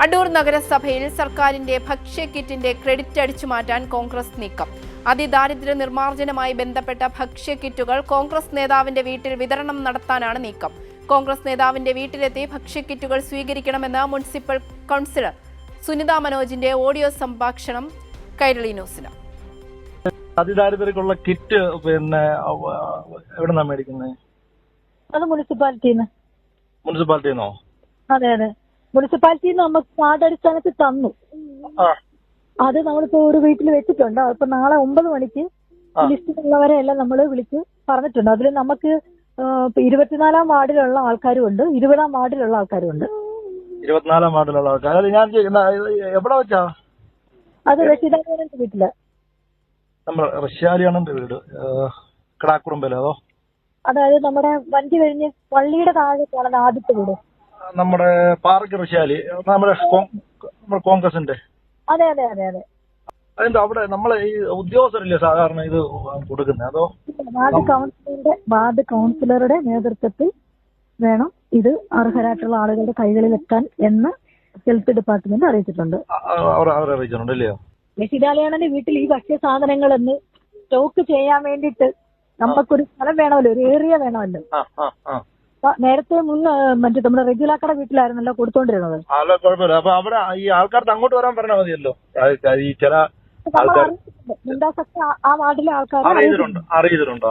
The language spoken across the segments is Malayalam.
അടൂർ നഗരസഭയിൽ സർക്കാരിന്റെ ഭക്ഷ്യക്കിറ്റിന്റെ ക്രെഡിറ്റ് അടിച്ചുമാറ്റാൻ കോൺഗ്രസ് നീക്കം. അതിദാരിദ്ര്യ നിർമ്മാർജ്ജനവുമായി ബന്ധപ്പെട്ട ഭക്ഷ്യക്കിറ്റുകൾ കോൺഗ്രസ് നേതാവിന്റെ വീട്ടിൽ വിതരണം നടത്താനാണ് നീക്കം. കോൺഗ്രസ് നേതാവിന്റെ വീട്ടിലെത്തി ഭക്ഷ്യക്കിറ്റുകൾ സ്വീകരിക്കണമെന്ന് മുനിസിപ്പൽ കൗൺസിലർ സുനിത മനോജിന്റെ ഓഡിയോ സംഭാഷണം കൈരളി ന്യൂസിന്. അതിദാരിദ്ര്യക്കുള്ള കിറ്റ് എവിടെന്നാ മേടിക്കുന്നത്? അത് മുനിസിപ്പാലിറ്റിന്നോ? അതെ അതെ, മുനിസിപ്പാലിറ്റിന്ന് നമുക്ക് കാർഡ് അടിസ്ഥാനത്തിൽ തന്നു. അത് നമ്മളിപ്പോ ഒരു വീട്ടിൽ വെച്ചിട്ടുണ്ട്. അപ്പൊ നാളെ 9 മണിക്ക് ലിസ്റ്റിലുള്ളവരെ എല്ലാം നമ്മൾ വിളിച്ച് പറഞ്ഞിട്ടുണ്ട്. അതിൽ നമുക്ക് 24-ാം വാർഡിലുള്ള ആൾക്കാരും ഉണ്ട്, 20-ാം വാർഡിലുള്ള ആൾക്കാരും ഉണ്ട്. 24-ാം വാർഡിലുള്ള ആൾക്കാർ എവിടെ വെച്ചാ? അത് റഷീദാലിയാണന്റെ വീട്ടില്. നമ്മുടെ റഷ്യാലിയാണന്റെ വീട് കിടാക്കുറുമ്പലോ? അതോ അതായത് നമ്മുടെ വഞ്ചി കഴിഞ്ഞ് പള്ളിയുടെ താഴെ കാണുന്ന ആദ്യത്തെ വീട്, നമ്മുടെ പാർക്ക് റഷ്യാലി, നമ്മുടെ കോൺഗ്രസിന്റെ. അതെ അതെ അതെ അതെ. അതിന്റെ അവിടെ നമ്മളെ ഈ ഉദ്യോഗസ്ഥരല്ലേ സാധാരണ ഇത് കൊടുക്കുന്നത്? അതോ വാർഡ് കൗൺസിലറുടെ നേതൃത്വത്തിൽ വേണം ഇത് അർഹരായിട്ടുള്ള ആളുകളുടെ കൈകളിലെത്താൻ എന്ന് ഹെൽത്ത് ഡിപ്പാർട്ട്മെന്റ് അറിയിച്ചിട്ടുണ്ട്. അറിയിച്ചിട്ടുണ്ടല്ലോ. റഷീദാലിയാണന്റെ വീട്ടിൽ ഈ ഭക്ഷ്യ സാധനങ്ങളെന്ന് സ്റ്റോക്ക് ചെയ്യാൻ വേണ്ടിയിട്ട് നമുക്കൊരു സ്ഥലം വേണമല്ലോ, ഒരു ഏരിയ വേണമല്ലോ. നേരത്തെ മറ്റേ നമ്മുടെ റെഗുലാക്കടെ വീട്ടിലായിരുന്നല്ലോ കൊടുത്തോണ്ടിരുന്നത്. അപ്പൊ അവിടെ ഈ ആൾക്കാർക്ക് അങ്ങോട്ട് വരാൻ പറഞ്ഞാൽ മതിയല്ലോ. ഈ ചില ആ വാർഡിലെ ആൾക്കാർ അറിയിച്ചിട്ടുണ്ട്.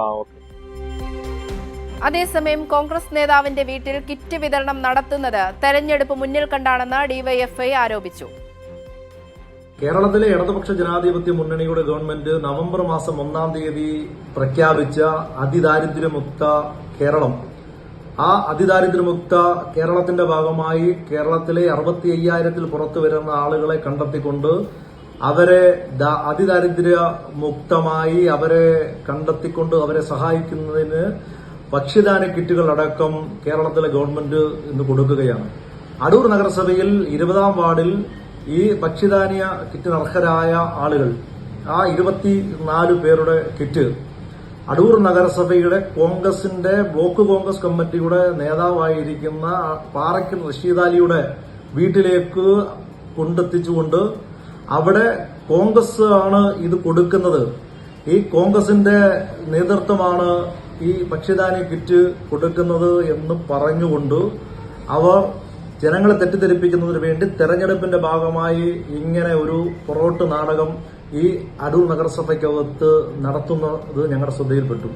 അതേസമയം കോൺഗ്രസ് നേതാവിന്റെ വീട്ടിൽ കിറ്റ് വിതരണം നടത്തുന്നത് തെരഞ്ഞെടുപ്പ് മുന്നിൽ കണ്ടാണെന്ന് ഡിവൈഎഫ്ഐ ആരോപിച്ചു. കേരളത്തിലെ ഇടതുപക്ഷ ജനാധിപത്യ മുന്നണിയുടെ ഗവൺമെന്റ് നവംബർ മാസം 1-ാം തീയതി പ്രഖ്യാപിച്ച അതിദാരിദ്ര്യമുക്ത കേരളം, ആ അതിദാരിദ്ര്യമുക്ത കേരളത്തിന്റെ ഭാഗമായി കേരളത്തിലെ 65,000-ൽ പുറത്തു വരുന്ന ആളുകളെ കണ്ടെത്തിക്കൊണ്ട് അവരെ അതിദാരിദ്ര്യ മുക്തമായി അവരെ കണ്ടെത്തിക്കൊണ്ട് അവരെ സഹായിക്കുന്നതിന് ഭക്ഷ്യധാന്യ കിറ്റുകൾ അടക്കം കേരളത്തിലെ ഗവൺമെന്റ് ഇന്ന് കൊടുക്കുകയാണ്. അടൂർ നഗരസഭയിൽ 20-ാം വാർഡിൽ ഈ ഭക്ഷ്യധാന്യ കിറ്റിന് അർഹരായ ആളുകൾ, ആ 24 പേരുടെ കിറ്റ് അടൂർ നഗരസഭയുടെ കോൺഗ്രസിന്റെ ബ്ലോക്ക് കോൺഗ്രസ് കമ്മിറ്റിയുടെ നേതാവായിരിക്കുന്ന പാറയ്ക്കൽ റഷീദാലിയുടെ വീട്ടിലേക്ക് കൊണ്ടെത്തിച്ചുകൊണ്ട് അവിടെ കോൺഗ്രസ് ആണ് ഇത് കൊടുക്കുന്നത്, ഈ കോൺഗ്രസിന്റെ നേതൃത്വമാണ് ഈ ഭക്ഷ്യധാന്യ കിറ്റ് കൊടുക്കുന്നത് എന്ന് പറഞ്ഞുകൊണ്ട് അവർ ജനങ്ങളെ തെറ്റിദ്ധരിപ്പിക്കുന്നതിന് വേണ്ടി തെരഞ്ഞെടുപ്പിന്റെ ഭാഗമായി ഇങ്ങനെ ഒരു പൊറോട്ട് നാടകം ഈ അടൂർ നഗരസഭയ്ക്കകത്ത് നടത്തുന്നത് ഞങ്ങളുടെ ശ്രദ്ധയിൽപ്പെട്ടു.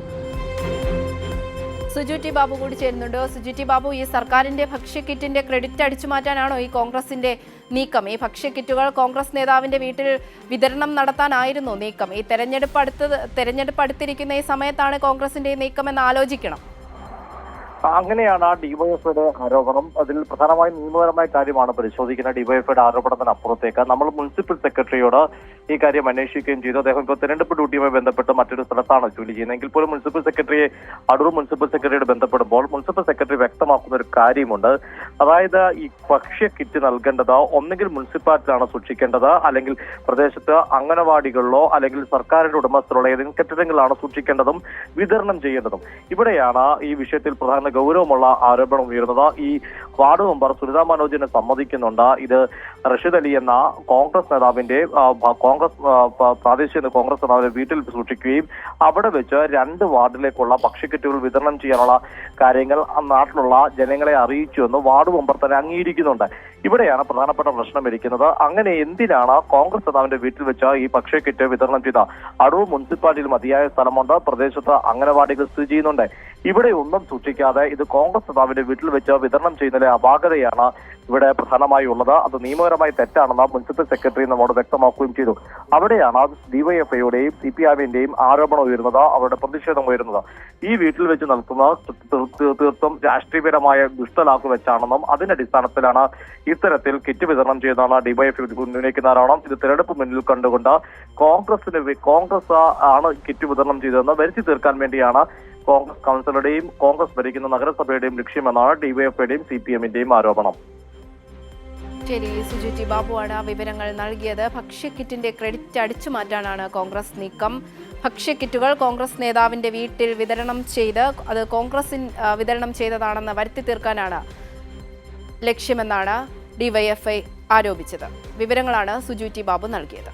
സുജു ടി ബാബു കൂടി ചേരുന്നുണ്ട്. സുജു ടി ബാബു, ഈ സർക്കാരിന്റെ ഭക്ഷ്യക്കിറ്റിന്റെ ക്രെഡിറ്റ് അടിച്ചുമാറ്റാനാണോ ഈ കോൺഗ്രസിന്റെ നീക്കം? ഈ ഭക്ഷ്യക്കിറ്റുകൾ കോൺഗ്രസ് നേതാവിന്റെ വീട്ടിൽ വിതരണം നടത്താനായിരുന്നു നീക്കം. ഈ തെരഞ്ഞെടുപ്പ് അടുത്തിരിക്കുന്ന ഈ സമയത്താണ് കോൺഗ്രസിന്റെ നീക്കമെന്ന് ആലോചിക്കണം. അങ്ങനെയാണ് ഡിവൈഎഫ്ഐയുടെ ആരോപണം. അതിൽ പ്രധാനമായും നിയമപരമായ കാര്യമാണ് പരിശോധിക്കുന്ന ഡിവൈഎഫ്ഐയുടെ ആരോപണത്തിന് അപ്പുറത്തേക്ക് നമ്മൾ മുനിസിപ്പൽ സെക്രട്ടറിയോട് ഈ കാര്യം അന്വേഷിക്കുകയും ചെയ്തു. അദ്ദേഹം ഇപ്പോൾ തെരഞ്ഞെടുപ്പ് ഡ്യൂട്ടിയുമായി ബന്ധപ്പെട്ട് മറ്റൊരു സ്ഥലത്താണ് ജോലി ചെയ്യുന്നത്. എങ്കിൽ പോലും മുനിസിപ്പൽ സെക്രട്ടറിയെ അടൂർ മുനിസിപ്പൽ സെക്രട്ടറിയോട് ബന്ധപ്പെടുമ്പോൾ മുനിസിപ്പൽ സെക്രട്ടറി വ്യക്തമാക്കുന്ന ഒരു കാര്യമുണ്ട്. അതായത് ഈ ഭക്ഷ്യ കിറ്റ് നൽകേണ്ടത് ഒന്നുകിൽ മുനിസിപ്പാലിറ്റിയാണ് സൂക്ഷിക്കേണ്ടത്, അല്ലെങ്കിൽ പ്രദേശത്ത് അംഗനവാടികളിലോ അല്ലെങ്കിൽ സർക്കാരിന്റെ ഉടമസ്ഥരുള്ള ഏതെങ്കിലും കെട്ടിടങ്ങളിലാണ് സൂക്ഷിക്കേണ്ടതും വിതരണം ചെയ്യേണ്ടതും. ഇവിടെയാണ് ഈ വിഷയത്തിൽ പ്രധാന ഗൗരവമുള്ള ആരോപണം ഉയർന്നത്. ഈ വാർഡ് മെമ്പർ സുനിത മനോജിനെ സമ്മതിക്കുന്നുണ്ട് ഇത് റഷീദ് അലി എന്ന കോൺഗ്രസ് നേതാവിന്റെ പ്രാദേശിക കോൺഗ്രസ് നേതാവിന്റെ വീട്ടിൽ സൂക്ഷിക്കുകയും അവിടെ വെച്ച് 2 വാർഡിലേക്കുള്ള ഭക്ഷ്യക്കിറ്റുകൾ വിതരണം ചെയ്യാനുള്ള കാര്യങ്ങൾ നാട്ടിലുള്ള ജനങ്ങളെ അറിയിച്ചുവെന്ന് വാർഡ് മെമ്പർ തന്നെ അംഗീകരിക്കുന്നുണ്ട്. ഇവിടെയാണ് പ്രധാനപ്പെട്ട പ്രശ്നം ഇരിക്കുന്നത്. അങ്ങനെ എന്തിനാണ് കോൺഗ്രസ് നേതാവിന്റെ വീട്ടിൽ വെച്ച് ഈ ഭക്ഷ്യക്കിറ്റ് വിതരണം ചെയ്ത? അടൂർ മുനിസിപ്പാലിറ്റിയിൽ മതിയായ സ്ഥലമുണ്ട്, പ്രദേശത്ത് അംഗനവാടികൾ സ്ഥിതി ചെയ്യുന്നുണ്ട്. ഇവിടെ ഒന്നും സൂക്ഷിക്കാതെ ഇത് കോൺഗ്രസ് നേതാവിന്റെ വീട്ടിൽ വെച്ച് വിതരണം ചെയ്യുന്നതിലെ അപാകതയാണ് ഇവിടെ പ്രധാനമായി ഉള്ളത്. അത് നിയമപരമായി തെറ്റാണെന്ന് മുനിസിപ്പൽ സെക്രട്ടറി നമ്മോട് വ്യക്തമാക്കുകയും ചെയ്തു. അവിടെയാണ് ഡിവൈഎഫ്ഐയുടെയും CPIMന്റെയും ആരോപണം ഉയരുന്നത്, അവരുടെ പ്രതിഷേധം ഉയരുന്നത്. ഈ വീട്ടിൽ വെച്ച് നടത്തുന്ന തീർത്തും രാഷ്ട്രീയപരമായ ദുഷ്ടലാക്ക് വെച്ചാണെന്നും അതിന്റെ അടിസ്ഥാനത്തിലാണ് ഇത്തരത്തിൽ കിറ്റ് വിതരണം ചെയ്യുന്നതാണ് ഡിവൈഎഫ്ഐ ഉന്നയിക്കുന്ന ആരോപണം. ഇത് തെരഞ്ഞെടുപ്പ് മുന്നിൽ കണ്ടുകൊണ്ട് കോൺഗ്രസ് ആണ് കിറ്റ് വിതരണം ചെയ്തതെന്ന് വരുത്തി തീർക്കാൻ വേണ്ടിയാണ് കോൺഗ്രസ് കൗൺസിലറുടെയും കോൺഗ്രസ് ഭരിക്കുന്ന നഗരസഭയുടെയും ലക്ഷ്യമെന്നാണ് ഡിവൈഎഫ്ഐയുടെയും CPIMന്റെയും ആരോപണം. ശരി, സുജു ടി ബാബുവാണ് വിവരങ്ങൾ നൽകിയത്. ഭക്ഷ്യക്കിറ്റിന്റെ ക്രെഡിറ്റ് അടിച്ചുമാറ്റാനാണ് കോൺഗ്രസ് നീക്കം. ഭക്ഷ്യക്കിറ്റുകൾ കോൺഗ്രസ് നേതാവിന്റെ വീട്ടിൽ വിതരണം ചെയ്ത് അത് കോൺഗ്രസ് വിതരണം ചെയ്തതാണെന്ന് വരുത്തി തീർക്കാനാണ് ലക്ഷ്യമെന്നാണ് ഡിവൈഎഫ്ഐ ആരോപിച്ചത്. വിവരങ്ങളാണ് സുജു ടി ബാബു നൽകിയത്.